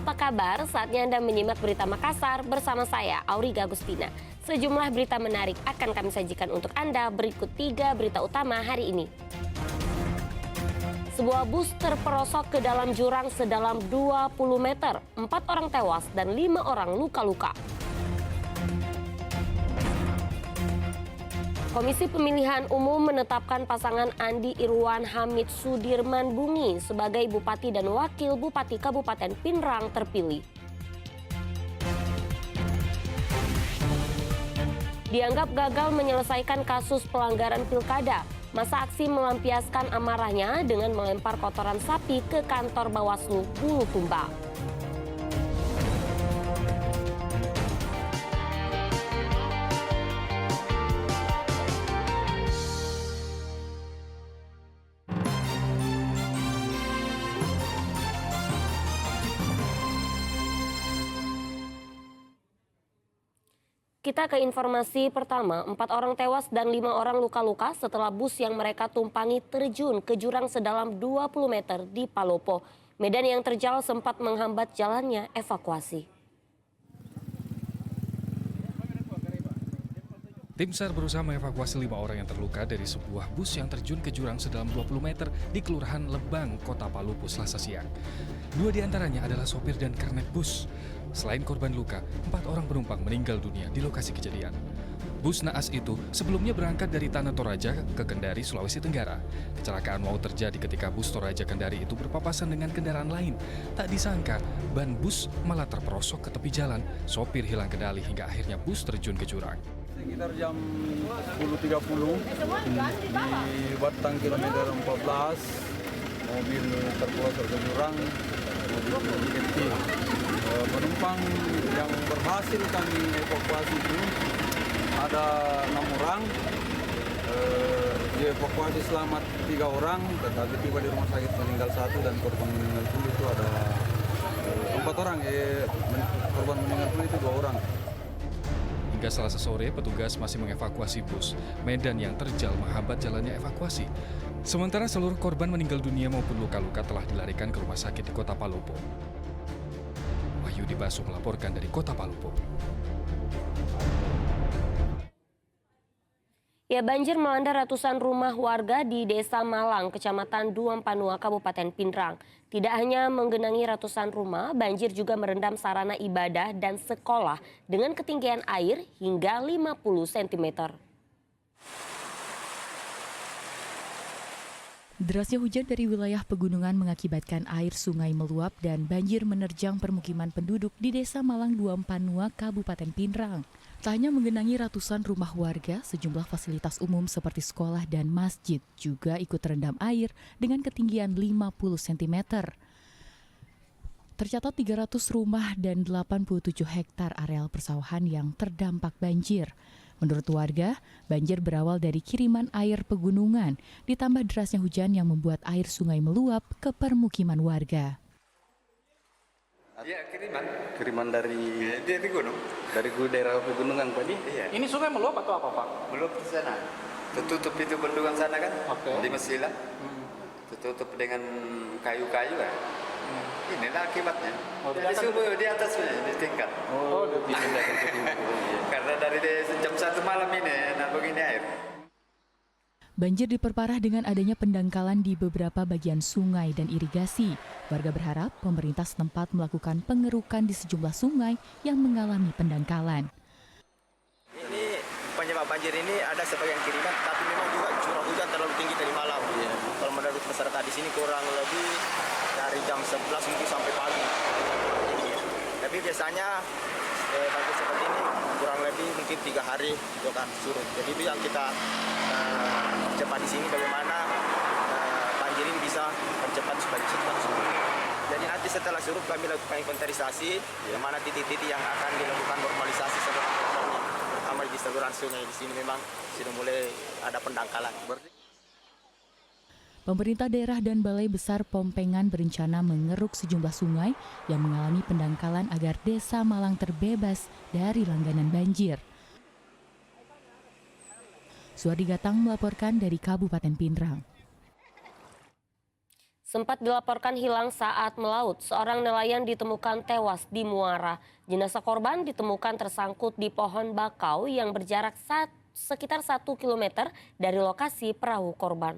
apa kabar? Saatnya Anda menyimak Berita Makassar bersama saya, Auriga Agustina. Sejumlah berita menarik akan kami sajikan untuk Anda. Berikut 3 berita utama hari ini. Sebuah bus terperosok ke dalam jurang sedalam 20 meter. 4 orang tewas dan 5 orang luka-luka. Komisi Pemilihan Umum menetapkan pasangan Andi Irwan Hamid Sudirman Bungi sebagai Bupati dan Wakil Bupati Kabupaten Pinrang terpilih. Dianggap gagal menyelesaikan kasus pelanggaran pilkada, masa aksi melampiaskan amarahnya dengan melempar kotoran sapi ke kantor Bawaslu Bulukumba. Kita ke informasi pertama, 4 orang tewas dan 5 orang luka-luka setelah bus yang mereka tumpangi terjun ke jurang sedalam 20 meter di Palopo. Medan yang terjal sempat menghambat jalannya evakuasi. Tim SAR berusaha mengevakuasi 5 orang yang terluka dari sebuah bus yang terjun ke jurang sedalam 20 meter di Kelurahan Lebang, Kota Palopo, Selasa siang. 2 diantaranya adalah sopir dan kernet bus. Selain korban luka, 4 orang penumpang meninggal dunia di lokasi kejadian. Bus naas itu sebelumnya berangkat dari Tanah Toraja ke Kendari, Sulawesi Tenggara. Kecelakaan maut terjadi ketika bus Toraja Kendari itu berpapasan dengan kendaraan lain. Tak disangka, ban bus malah terperosok ke tepi jalan. Sopir hilang kendali hingga akhirnya bus terjun ke jurang. Sekitar jam 10.30 di Batang kilometer 14, mobil terperosok ke jurang, mobil Getty. Penumpang yang berhasil kami evakuasi itu ada 6 orang, dievakuasi selamat 3 orang, tetapi tiba di rumah sakit meninggal 1 dan korban meninggal itu ada 4 orang, korban meninggal itu 2 orang. Hingga Selasa sore, petugas masih mengevakuasi bus. Medan yang terjal menghambat jalannya evakuasi. Sementara seluruh korban meninggal dunia maupun luka-luka telah dilarikan ke rumah sakit di Kota Palopo. Wahyudi Basu melaporkan dari Kota Palopo. Ya, banjir melanda ratusan rumah warga di Desa Malang, Kecamatan Duampanua, Kabupaten Pinrang. Tidak hanya menggenangi ratusan rumah, banjir juga merendam sarana ibadah dan sekolah dengan ketinggian air hingga 50 cm. Derasnya hujan dari wilayah pegunungan mengakibatkan air sungai meluap dan banjir menerjang permukiman penduduk di Desa Malang Duampanua, Kabupaten Pinrang. Tak hanya menggenangi ratusan rumah warga, sejumlah fasilitas umum seperti sekolah dan masjid juga ikut terendam air dengan ketinggian 50 cm. Tercatat 300 rumah dan 87 hektar areal persawahan yang terdampak banjir. Menurut warga, banjir berawal dari kiriman air pegunungan, ditambah derasnya hujan yang membuat air sungai meluap ke permukiman warga. Iya, Kiriman dari gunung. dari daerah pegunungan Pak. Iya. Ini sungai meluap atau apa, Pak? Belum di sana. Tertutup itu bendungan sana kan? Oke. Di Mesila. Tertutup dengan kayu-kayu kan? Inilah akibatnya. Oh, di Jadi atas- subuh di atas di tingkat. Karena dari jam 1 malam ini, nah begini air. Banjir diperparah dengan adanya pendangkalan di beberapa bagian sungai dan irigasi. Warga berharap pemerintah setempat melakukan pengerukan di sejumlah sungai yang mengalami pendangkalan. Ini penyebab banjir ini ada sebagian kiriman, tapi memang juga curah hujan terlalu tinggi tadi malam. Kalau menurut masyarakat di sini kurang lebih dari jam 11 mungkin sampai pagi. Tapi biasanya banjir seperti ini kurang lebih mungkin 3 hari itu akan surut. Jadi itu yang kita cepat di sini bagaimana banjir ini bisa percepat supaya cepat surut. Jadi nanti setelah surut kami lakukan inventarisasi yang mana titik-titik yang akan dilakukan normalisasi saluran airnya. Terutama di saluran sungai di sini memang sudah mulai ada pendangkalan. Pemerintah daerah dan Balai Besar Pompengan berencana mengeruk sejumlah sungai yang mengalami pendangkalan agar Desa Malang terbebas dari langganan banjir. Suardi Gatang melaporkan dari Kabupaten Pinrang. Sempat dilaporkan hilang saat melaut, seorang nelayan ditemukan tewas di muara. Jenazah korban ditemukan tersangkut di pohon bakau yang berjarak sekitar 1 km dari lokasi perahu korban.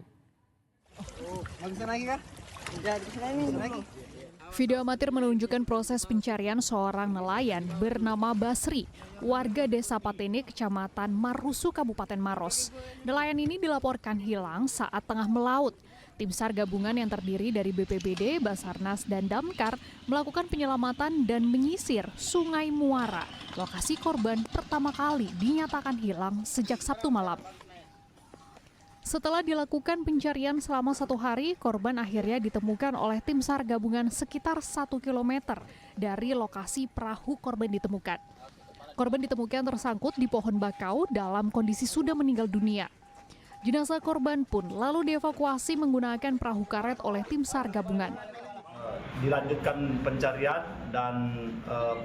Video amatir menunjukkan proses pencarian seorang nelayan bernama Basri, warga Desa Patene, Kecamatan Marusu, Kabupaten Maros. Nelayan ini dilaporkan hilang saat tengah melaut. Tim SAR gabungan yang terdiri dari BPBD, Basarnas, dan Damkar melakukan penyelamatan dan menyisir Sungai Muara. Lokasi korban pertama kali dinyatakan hilang sejak Sabtu malam. Setelah dilakukan pencarian selama 1 hari, korban akhirnya ditemukan oleh tim SAR gabungan sekitar 1 km dari lokasi perahu korban ditemukan. Korban ditemukan tersangkut di pohon bakau dalam kondisi sudah meninggal dunia. Jenazah korban pun lalu dievakuasi menggunakan perahu karet oleh tim SAR gabungan. Dilanjutkan pencarian dan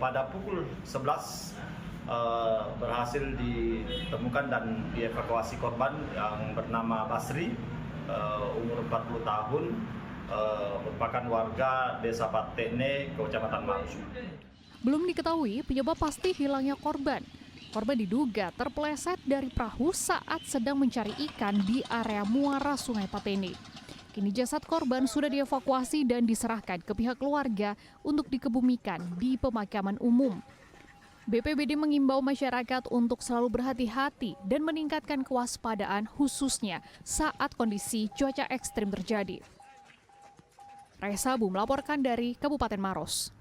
pada pukul 11 berhasil ditemukan dan dievakuasi korban yang bernama Basri, umur 40 tahun, merupakan warga Desa Patene, Kecamatan Marusu. Belum diketahui penyebab pasti hilangnya korban. Korban diduga terpeleset dari perahu saat sedang mencari ikan di area muara Sungai Patene. Kini jasad korban sudah dievakuasi dan diserahkan ke pihak keluarga untuk dikebumikan di pemakaman umum. BPBD mengimbau masyarakat untuk selalu berhati-hati dan meningkatkan kewaspadaan khususnya saat kondisi cuaca ekstrim terjadi. Raisa Bu melaporkan dari Kabupaten Maros.